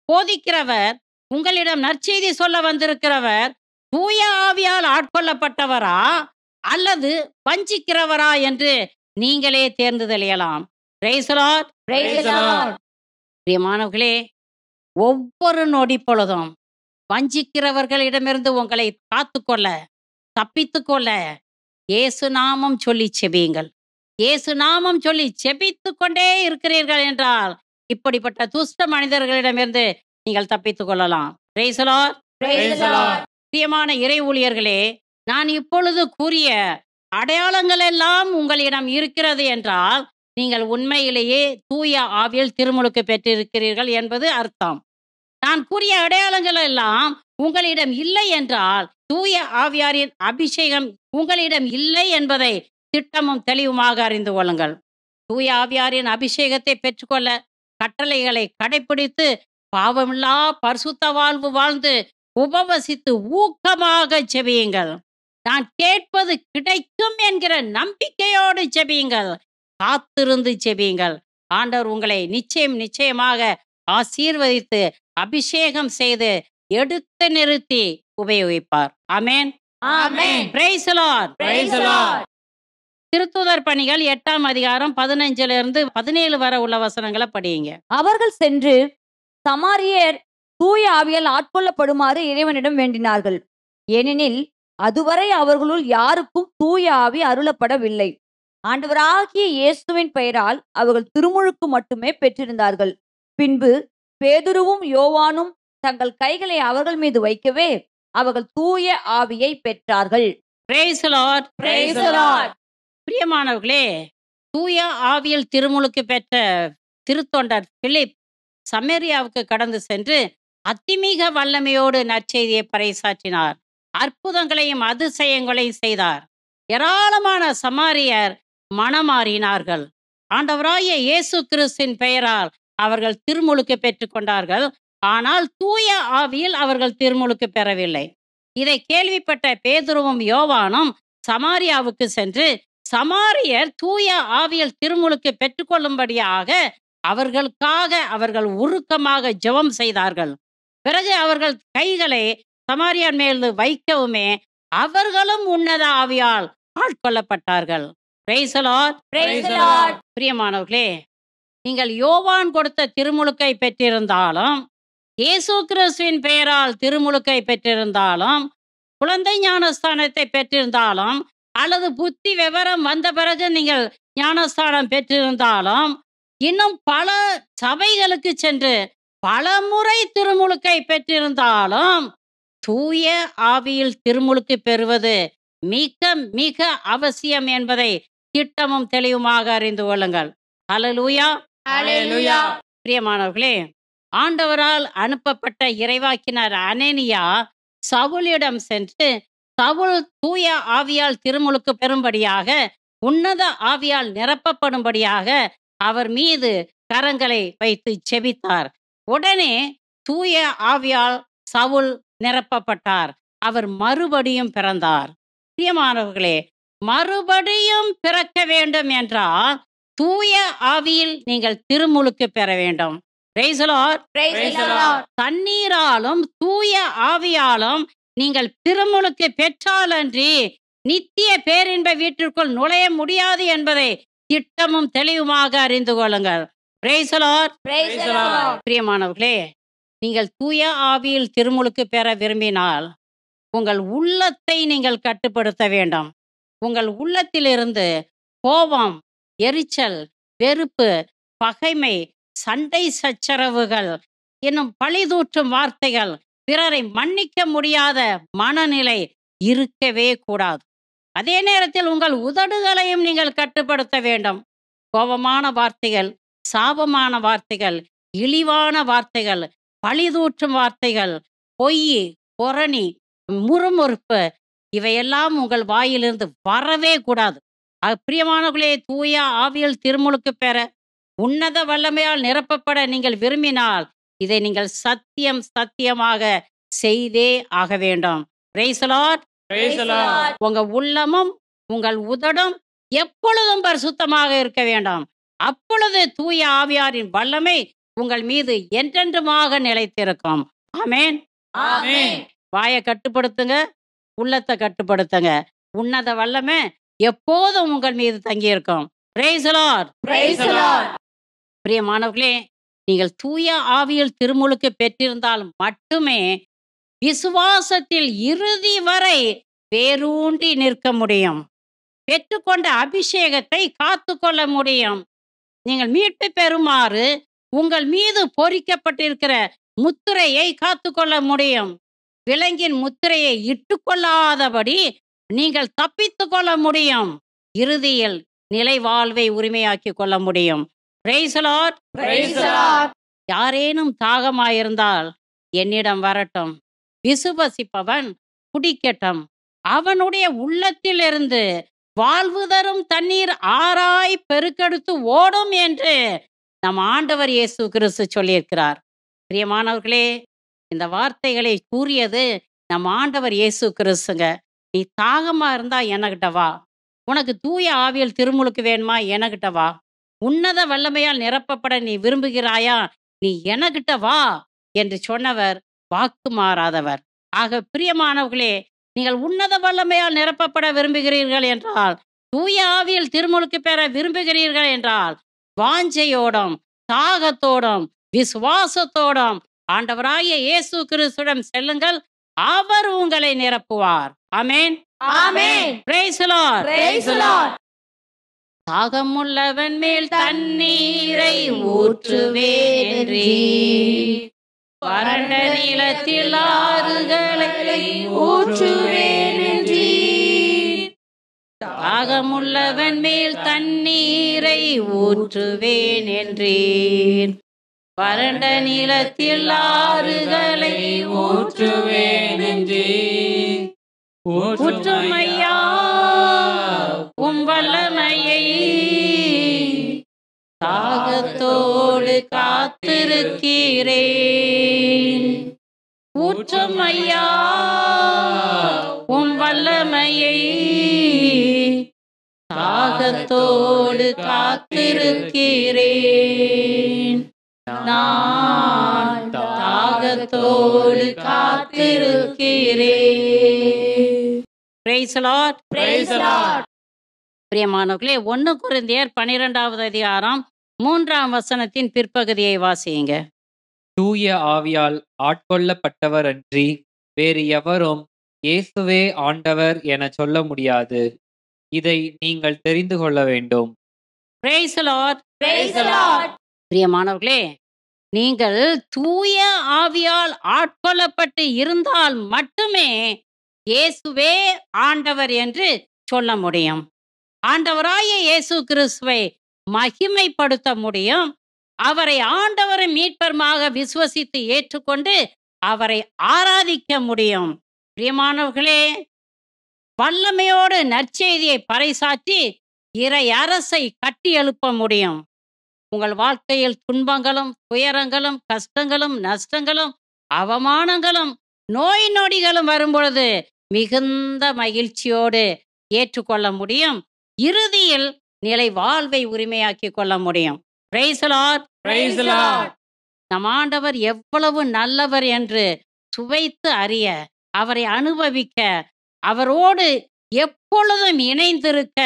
போதிக்கிறவர், உங்களிடம் நற்செய்தி சொல்ல வந்திருக்கிறவர் தூய ஆவியால் ஆட்கொள்ளப்பட்டவரா அல்லது வஞ்சிக்கிறவரா என்று நீங்களே தேர்ந்து தெளியலாம். Praise the Lord. Praise the Lord. பிரியமானவர்களே, ஒவ்வொரு நொடி பொழுதும் வஞ்சிக்கிறவர்களிடமிருந்து உங்களை காத்துக்கொள்ள, தப்பித்துக்கொள்ள இயேசு நாமம் சொல்லி செபியுங்கள். இயேசு நாமம் சொல்லி செபித்து கொண்டே இருக்கிறீர்கள் என்றால் இப்படிப்பட்ட துஷ்ட மனிதர்களிடமிருந்து நீங்கள் தப்பித்துக் கொள்ளலாம். Praise the Lord. Praise the Lord. பிரியமான இறை ஊழியர்களே, நான் இப்பொழுது கூறிய அடையாளங்கள் எல்லாம் உங்களிடம் இருக்கிறது என்றால் நீங்கள் உண்மையிலேயே தூய ஆவியில் திருமுழுக்கு பெற்றிருக்கிறீர்கள் என்பது அர்த்தம். நான் கூறிய அடையாளங்கள் எல்லாம் உங்களிடம் இல்லை என்றால் தூய ஆவியாரின் அபிஷேகம் உங்களிடம் இல்லை என்பதை திட்டமும் தெளிவுமாக அறிந்து கொள்ளுங்கள். தூய ஆவியாரின் அபிஷேகத்தை பெற்றுக்கொள்ள கட்டளைகளை கடைபிடித்து பாவமில்லா பரிசுத்த வாழ்வு வாழ்ந்து உபவசித்து ஊக்கமாக ஜெபியுங்கள். நான் கேட்பது கிடைக்கும் என்கிற நம்பிக்கையோடு ஜெபியுங்கள். காத்திருந்து ஜெபியுங்கள். ஆண்டவர் உங்களை நிச்சயமாக ஆசீர்வதித்து அபிஷேகம் செய்து எடுத்து நிறுத்தி உபயோகிப்பார். ஆமென். Amen. Praise the Lord. Praise the Lord. திருத்தூதர் பணிகள் 8ஆம் அதிகாரம் 15 17 வரை உள்ள வசனங்களை படியுங்க. அவர்கள் சென்று சமாரியர் தூய ஆவியால் ஆட்கொள்ளப்படுமாறு இறைவனிடம் வேண்டினார்கள். ஏனெனில் அதுவரை அவர்களுள் யாருக்கும் தூய ஆவி அருளப்படவில்லை. ஆண்டவராகிய இயேசுவின் பெயரால் அவர்கள் திருமுழுக்கு மட்டுமே பெற்றிருந்தார்கள். பின்பு பேதுருவும் யோவானும் தங்கள் கைகளை அவர்கள் மீது வைக்கவே அவர்கள் தூய ஆவியை பெற்றார்கள். Praise the Lord. Praise the Lord. பிரியமானவர்களே, தூய ஆவியில் திருமுழுக்கு பெற்ற திருத்தொண்டர் பிலிப் சமேரியாவுக்கு கடந்து சென்று அதிமிக வல்லமையோடு நற்செய்தியை பறைசாற்றினார். அற்புதங்களையும் அதிசயங்களையும் செய்தார். ஏராளமான சமாரியர் மனமாறினார்கள். ஆண்டவராகிய இயேசு கிறிஸ்துவின் பெயரால் அவர்கள் திருமுழுக்கு பெற்றுக்கொண்டார்கள். ஆனால் தூய ஆவியில் அவர்கள் திருமுழுக்கு பெறவில்லை. இதை கேள்விப்பட்ட பேதுருவும் யோவானும் சமாரியாவுக்கு சென்று சமாரியர் தூய ஆவியில் திருமுழுக்கு பெற்றுக்கொள்ளும்படியாக அவர்கள் உருக்கமாக ஜெபம் செய்தார்கள். பிறகு அவர்கள் கைகளை சமாரியர் மேல் வைக்கவுமே அவர்களும் உன்னத ஆவியால் ஆட்கொள்ளப்பட்டார்கள். Praise the Lord. Praise the Lord. பிரியமானவர்களே, நீங்கள் யோவான் கொடுத்த திருமுழுக்கை பெற்றிருந்தாலும், இயேசு கிறிஸ்துவின் பெயரால் திருமுழுக்கை பெற்றிருந்தாலும், குழந்தை ஞானஸ்தானத்தை பெற்றிருந்தாலும், அல்லது புத்தி விவரம் வந்த பிறகு நீங்கள் ஞானஸ்தானம் பெற்றிருந்தாலும், இன்னும் பல சபைகளுக்கு சென்று பல முறை திருமுழுக்கை பெற்றிருந்தாலும், தூய ஆவியில் திருமுழுக்கு பெறுவது மிக மிக அவசியம் என்பதை திட்டமும் தெளிவுமாக அறிந்து கொள்ளுங்கள். ஹல்லேலூயா. Hallelujah. பிரியமானவர்களே, ஆண்டவரால் அனுப்பப்பட்ட இறைவாக்கினர் அனனியா சவுலிடம் சென்று சவுல் தூய ஆவியால் திருமுழுக்கு பெறும்படியாக, உன்னத ஆவியால் நிரப்பப்படும்படியாக அவர் மீது கரங்களை வைத்து ஜெபித்தார். உடனே தூய ஆவியால் சவுல் நிரப்பப்பட்டார். அவர் மறுபடியும் பிறந்தார். பிரியமானவர்களே, மறுபடியும் பிறக்க வேண்டும் என்றால் தூய ஆவியில் நீங்கள் திருமுழுக்கு பெற வேண்டும். Praise the Lord. Praise the Lord. தண்ணீராலும் தூய ஆவியாலும் நீங்கள் திருமுழுக்கு பெற்றாலன்றி நித்திய பேரின்ப வீட்டிற்குள் நுழைய முடியாது என்பதை திட்டமும் தெளிவுமாக அறிந்து கொள்ளுங்கள். Praise the Lord. Praise the Lord. பிரியமானவர்களே, நீங்கள் தூய ஆவியில் திருமுழுக்கு பெற விரும்பினால் உங்கள் உள்ளத்தை நீங்கள் கட்டுப்படுத்த வேண்டும். உங்கள் உள்ளத்திலிருந்து கோபம், எரிச்சல், வெறுப்பு, பகைமை, சண்டை சச்சரவுகள், இன்னும் பழிதூற்றும் வார்த்தைகள், பிறரை மன்னிக்க முடியாத மனநிலை இருக்கவே கூடாது. அதே நேரத்தில் உங்கள் உதடுகளையும் நீங்கள் கட்டுப்படுத்த வேண்டும். கோபமான வார்த்தைகள், சாபமான வார்த்தைகள், இழிவான வார்த்தைகள், பழிதூற்றும் வார்த்தைகள், பொய், பொரணி, முறுமுறுப்பு, இவையெல்லாம் உங்கள் வாயிலிருந்து வரவே கூடாது. பிரியமானவர்களே, தூய ஆவியில் திருமுழுக்கு பெற உன்னத வல்லமையால் நிரப்பப்பட நீங்கள் விரும்பினால் இதை நீங்கள் சத்தியமாக செய்தே ஆக வேண்டும். Praise the Lord. Praise the Lord. உங்க உள்ளமும் உங்கள் உதடும் எப்பொழுதும் பரிசுத்தமாக இருக்க வேண்டும். அப்பொழுது தூய ஆவியாரின் வல்லமை உங்கள் மீது என்றென்றுமாக நிலைத்திருக்கும். ஆமென். Amen. வாயை கட்டுப்படுத்துங்க, உள்ளத்தை கட்டுப்படுத்துங்க. உன்னத வல்லமை எப்போதும் உங்கள் மீது தங்கியிருக்கும். Praise the Lord. Praise the Lord. பிரியமானவர்களே, நீங்கள் தூய ஆவியில் திருமுழுக்கு பெற்றிருந்தால் மட்டுமே விசுவாசத்தில் இறுதி வரை வேரூன்றி நிற்க முடியும். பெற்றுக்கொண்ட அபிஷேகத்தை காத்து கொள்ள முடியும். நீங்கள் மீட்பு பெறுமாறு உங்கள் மீது பொறிக்கப்பட்டிருக்கிற முத்திரையை காத்துக்கொள்ள முடியும். விலங்கின் முத்திரையை இட்டுக்கொள்ளாதபடி நீங்கள் தப்பித்து கொள்ள முடியும். இறுதியில் நிலை வாழ்வை உரிமையாக்கி கொள்ள முடியும். Praise the Lord. Praise the Lord. யாரேனும் தாகமாயிருந்தால் என்னிடம் வரட்டும், விசுவசிப்பவன் குடிக்கட்டும், அவனுடைய உள்ளத்திலிருந்து வாழ்வு தரும் தண்ணீர் ஆராய் பெருக்கெடுத்து ஓடும் என்று நம் ஆண்டவர் இயேசு கிறிஸ்து சொல்லியிருக்கிறார். பிரியமானவர்களே, இந்த வார்த்தைகளை கூறியது நம் ஆண்டவர் இயேசு கிறிஸ்துங்க. நீ தாகமா இருந்தா எனக்கிட்ட வா. உனக்கு தூய ஆவியில் திருமுழுக்கு வேணுமா? எனக்கிட்ட வா. உன்னத வல்லமையால் நிரப்பப்பட நீ விரும்புகிறாயா? நீ எனக்கிட்ட வா என்று சொன்னவர் வாக்கு மாறாதவர். ஆக பிரியமானவர்களே, நீங்கள் உன்னத வல்லமையால் நிரப்பப்பட விரும்புகிறீர்கள் என்றால், தூய ஆவியில் திருமுழுக்கு பெற விரும்புகிறீர்கள் என்றால், வாஞ்சையோடும் தாகத்தோடும் விசுவாசத்தோடும் ஆண்டவராகிய இயேசு கிறிஸ்துவிடம் செல்லுங்கள். அவர் உங்களை நிரப்புவார். ஆமென். Amen. Praise the Lord. Praise the Lord. தாகமுள்ளவன் மேல் தண்ணீரை ஊற்றுவேன் என்றீர். வறண்ட நிலத்தில் ஆறுகளை ஊற்றுவேன் என்றீர். தாகமுள்ளவன் மேல் தண்ணீரை ஊற்றுவேன் என்றீர். வறண்ட நிலத்தில் ஆறுகளை ஊற்றுவேன் என்றீர். ஊற்றுமையா உம் வல்லமையை தாகத்தோடு காத்திருக்கிறேன். ஊற்றுமையா உம் வல்லமையை தாகத்தோடு காத்திருக்கிறேன். நான் தாகத்தோடு காத்திருக்கிறேன். Praise the Lord. Praise the Lord. பிரியமானவர்களே, 1 கொரிந்தியர் 12வது அதிகாரம் 3ஆம் வசனத்தின் பிற்பகுதியை வாசியுங்க. தூய ஆவியால் ஆட்கொள்ளப்பட்டவர் அன்றி வேறு எவரும் இயேசுவே ஆண்டவர் என சொல்ல முடியாது. இதை நீங்கள் தெரிந்து கொள்ள வேண்டும். Praise the Lord. Praise the Lord. பிரியமானவர்களே, நீங்கள் தூய ஆவியால் ஆட்கொள்ளப்பட்டு இருந்தால் மட்டுமே இயேசுவே ஆண்டவர் என்று சொல்ல முடியும். ஆண்டவராகிய இயேசு கிறிஸ்துவை மகிமைப்படுத்த முடியும். அவரை ஆண்டவரை மீட்பருமாக விசுவசித்து ஏற்றுக்கொண்டு அவரை ஆராதிக்க முடியும். பிரியமானவர்களே, வல்லமையோடு நற்செய்தியை பறைசாற்றி இறை அரசை கட்டி எழுப்ப முடியும். உங்கள் வாழ்க்கையில் துன்பங்களும் துயரங்களும் கஷ்டங்களும் நஷ்டங்களும் அவமானங்களும் நோய் நொடிகளும் வரும்பொழுது மிகுந்த மகிழ்ச்சியோடு ஏற்றுக்கொள்ள முடியும். இறுதியில் நிலை வாழ்வை உரிமையாக்கி கொள்ள முடியும். Praise the Lord. Praise the Lord. நம் ஆண்டவர் எவ்வளவு நல்லவர் என்று சுவைத்து அறிய, அவரை அனுபவிக்க, அவரோடு எப்பொழுதும் இணைந்திருக்க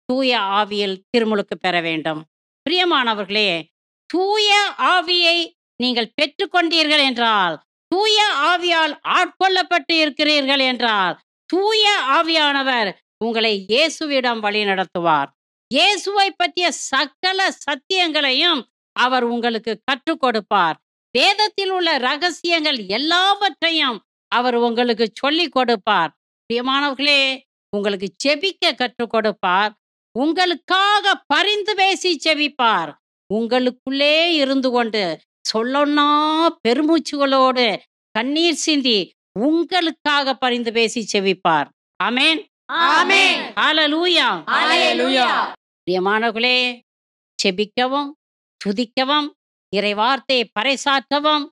தூய ஆவியில் திருமுழுக்கு பெற வேண்டும். பிரியமானவர்களே, தூய ஆவியை நீங்கள் பெற்றுக்கொண்டீர்கள் என்றால், தூய ஆவியால் ஆட்கொள்ளப்பட்டு இருக்கிறீர்கள் என்றால், தூய ஆவியானவர் உங்களை இயேசுவிடம் வழி நடத்துவார். இயேசுவை பற்றிய சகல சத்தியங்களையும் அவர் உங்களுக்கு கற்றுக் கொடுப்பார். வேதத்தில் உள்ள ரகசியங்கள் எல்லாவற்றையும் அவர் உங்களுக்கு சொல்லிக் கொடுப்பார். பிரியமானவர்களே, உங்களுக்கு செபிக்க கற்றுக் கொடுப்பார். உங்களுக்காக பரிந்து பேசி செபிப்பார். உங்களுக்குள்ளே இருந்து கொண்டு சொல்லொன்னா பெருமூச்சுகளோடு கண்ணீர் சிந்தி உங்களுக்காக பரிந்து பேசி செபிப்பார். ஆமென். ஆமென். ஹல்லேலூயா. Hallelujah. பிரியமானவர்களே, செபிக்கவும் துதிக்கவும் இறைவார்த்தையை பறைசாற்றவும்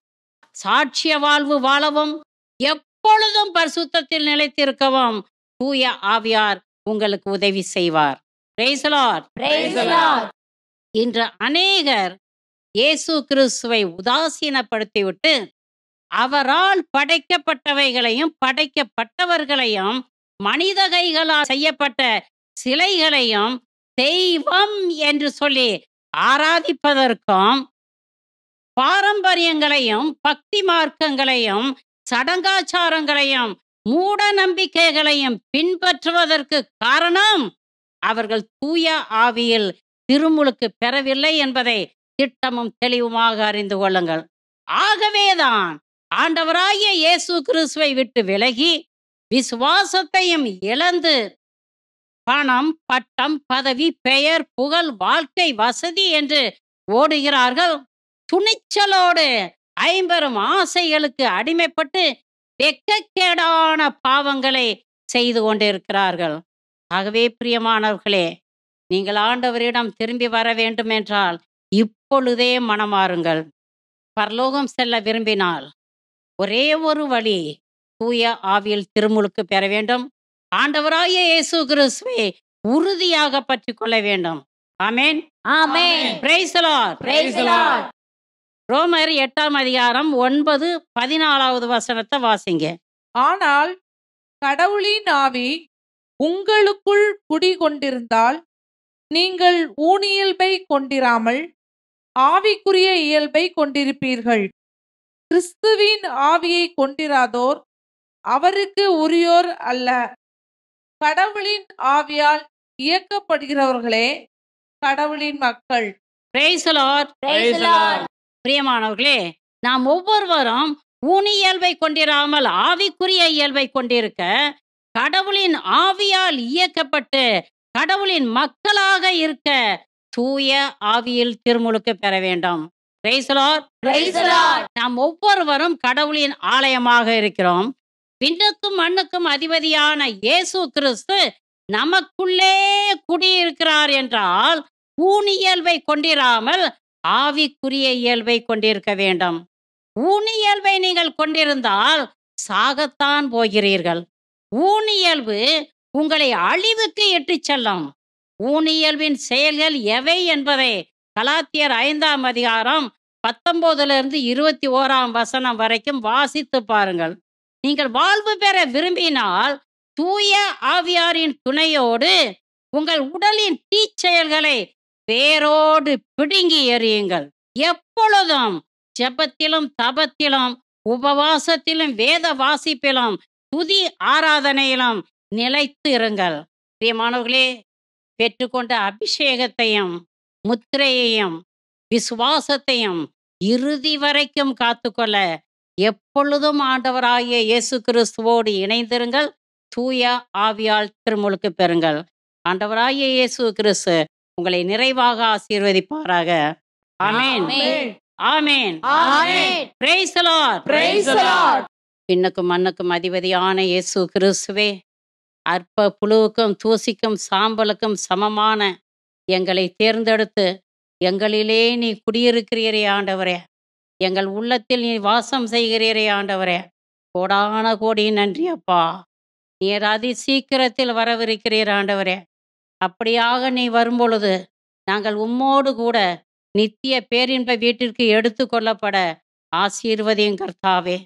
சாட்சிய வாழ்வு வாழவும் எப்பொழுதும் பரிசுத்தத்தில் நிலைத்திருக்கவும் தூய ஆவியார் உங்களுக்கு உதவி செய்வார். Praise the Lord. Praise the Lord. இன்று அநேகர் இயேசு கிறிஸ்துவை உதாசீனப்படுத்திவிட்டு அவரால் படைக்கப்பட்டவைகளையும் படைக்கப்பட்டவர்களையும் மனித கைகளால் செய்யப்பட்ட சிலைகளையும் தெய்வம் என்று சொல்லி ஆராதிப்பதற்கும் பாரம்பரியங்களையும் பக்தி மார்க்கங்களையும் சடங்காச்சாரங்களையும் மூட நம்பிக்கைகளையும் பின்பற்றுவதற்கு காரணம் அவர்கள் தூய ஆவியில் திருமுழுக்கு பெறவில்லை என்பதை திட்டமும் தெளிவுமாக அறிந்து கொள்ளுங்கள். ஆகவேதான் ஆண்டவராகிய இயேசு கிறிஸ்துவை விட்டு விலகி விசுவாசத்தையும் இழந்து பணம் பட்டம் பதவி பெயர் புகழ் வாழ்க்கை வசதி என்று ஓடுகிறார்கள். துணிச்சலோடு ஐம்பெரும் ஆசைகளுக்கு அடிமைப்பட்டு வெட்கக்கேடான பாவங்களை செய்து கொண்டிருக்கிறார்கள். ஆகவே பிரியமானவர்களே, நீங்கள் ஆண்டவரிடம் திரும்பி வர வேண்டும் என்றால் இப்பொழுதே மனமாறுங்கள். பரலோகம் செல்ல விரும்பினால் ஒரே ஒரு வழி, தூய ஆவியில் திருமுழுக்கு பெற வேண்டும். ஆண்டவராகிய இயேசு கிறிஸ்துவை உறுதியாக பற்றி கொள்ள வேண்டும். ஆமென். Amen. Praise the Lord. Praise the Lord. ரோமர் 8ஆம் அதிகாரம் 9-14 வசனத்தை வாசிங்க. ஆனால் கடவுளின் ஆவி உங்களுக்குள் குடிகொண்டிருந்தால் நீங்கள் ஊனியல்பை கொண்டிராமல் ஆவிக்குரிய இயல்பை கொண்டிருப்பீர்கள். கிறிஸ்துவின் ஆவியை கொண்டிராதோர் அவருக்கு உரியோர் அல்ல. கடவுளின் ஆவியால் இயக்கப்படுகிறவர்களே கடவுளின் மக்கள். Praise the Lord. Praise the Lord. பிரியமானவர்களே, நாம் ஒவ்வொருவரும் ஊனியல்பை கொண்டிராமல் ஆவிக்குரிய இயல்பை கொண்டிருக்க, கடவுளின் ஆவியால் இயக்கப்பட்டு கடவுளின் மக்களாக இருக்க தூய ஆவியில் திருமுழுக்கு பெற வேண்டும். Praise the Lord. Praise the Lord. நாம் ஒவ்வொருவரும் கடவுளின் ஆலயமாக இருக்கிறோம். விண்ணுக்கும் மண்ணுக்கும் அதிபதியான இயேசு கிறிஸ்து நமக்குள்ளே குடியிருக்கிறார் என்றால் ஊனியல்பை கொண்டிராமல் ஆவிக்குரிய இயல்பை கொண்டிருக்க வேண்டும். ஊனியல்பை நீங்கள் கொண்டிருந்தால் சாகத்தான் போகிறீர்கள். ஊனியல்பு உங்களை அழிவுக்கு இட்டுச் செல்லும். ஊனியல்பின் செயல்கள் எவை என்பதை கலாத்தியர் 5ஆம் அதிகாரம் 19 21 வரைக்கும் வாசித்து பாருங்கள். நீங்கள் வாழ்வு பெற விரும்பினால் தூய ஆவியாரின் துணையோடு உங்கள் உடலின் தீச்செயல்களை வேரோடு பிடுங்கி எறியுங்கள். எப்பொழுதும் ஜெபத்திலும் தபத்திலும் உபவாசத்திலும் வேத வாசிப்பிலும் துதி ஆராதனையிலும் நிலைத்து இருங்கள். பிரியமானவர்களே, பெற்றுக்கொண்ட அபிஷேகத்தையும் முத்திரையையும் விசுவாசத்தையும் இறுதி வரைக்கும் காத்துக்கொள்ள எப்பொழுதும் ஆண்டவராகிய இயேசு கிறிஸ்துவோடு இணைந்திருங்கள். தூய ஆவியால் திருமுழுக்கு பெறுங்கள். ஆண்டவராகிய இயேசு கிறிஸ்து உங்களை நிறைவாக ஆசீர்வதிப்பாராக. ஆமென். ஆமென். Amen. Praise the Lord. Praise the Lord. விண்ணுக்கும் மண்ணுக்கும் அதிபதியான இயேசு கிறிஸ்துவே, அற்ப புழுவுக்கும் தூசிக்கும் சாம்பலுக்கும் சமமான எங்களை தேர்ந்தெடுத்து எங்களிலே நீ குடியிருக்கிறீரே ஆண்டவரே. எங்கள் உள்ளத்தில் நீ வாசம் செய்கிறீரே ஆண்டவரே. கோடான கோடி நன்றி அப்பா. நீர் அதி சீக்கிரத்தில் வரவிருக்கிறீர் ஆண்டவரே. அப்படியாக நீ வரும்பொழுது நாங்கள் உம்மோடு கூட நித்திய பேரின்ப வீட்டிற்கு எடுத்து கொள்ளப்பட ஆசீர்வதியும் கர்த்தாவே.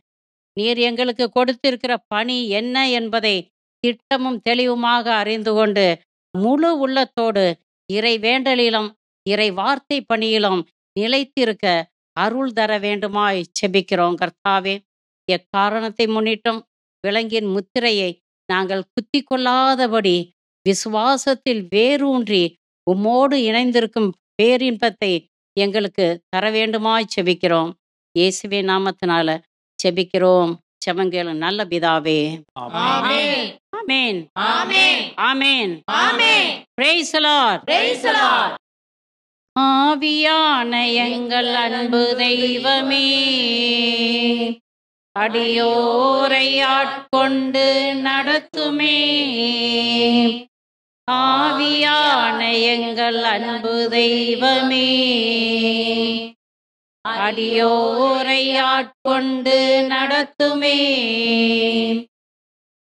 நீர் எங்களுக்கு கொடுத்திருக்கிற பணி என்ன என்பதை திட்டமும் தெளிவுமாக அறிந்து கொண்டு முழு உள்ளத்தோடு இறை வேண்டலிலும் இறை வார்த்தை பணியிலும் நிலைத்திருக்க அருள் தர வேண்டுமாய் செபிக்கிறோம் கர்த்தாவே. எக்காரணத்தை முன்னிட்டும் விலங்கின் முத்திரையை நாங்கள் குத்தி கொள்ளாதபடி விசுவாசத்தில் வேரூன்றி உம்மோடு இணைந்திருக்கும் பேரின்பத்தை எங்களுக்கு தர வேண்டுமாய் செபிக்கிறோம். இயேசுவின் நாமத்தினால செபிக்கிறோம். செபங்கேளு நல்ல பிதாவே. Amen. Amen. Amen. Amen. Amen. Praise the Lord. Praise the Lord. ஆவியான எங்கள் அன்பு தெய்வமே, அடியோரை ஆட்கொண்டு நடத்துமே. ஆவியான எங்கள் அன்பு தெய்வமே, அடியோரை ஆட்கொண்டு நடத்துமே.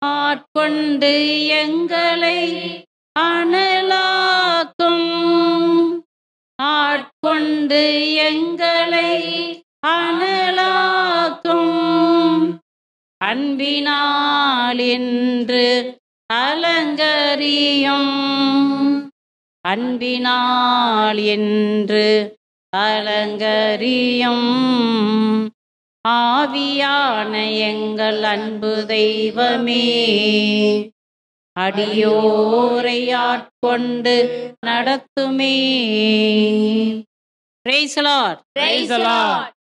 ஆட்கொண்டு எங்களை அனலாக்கும், ஆட்கொண்டு எங்களை அனலாக்கும். அன்பினால் என்று அலங்கரியும், அன்பினால் என்று அலங்கரியும். ஆவியான எங்கள் அன்பு தெய்வமே, அடியோரை ஆட்கொண்டு நடத்துமே. Praise the Lord. Praise the Lord.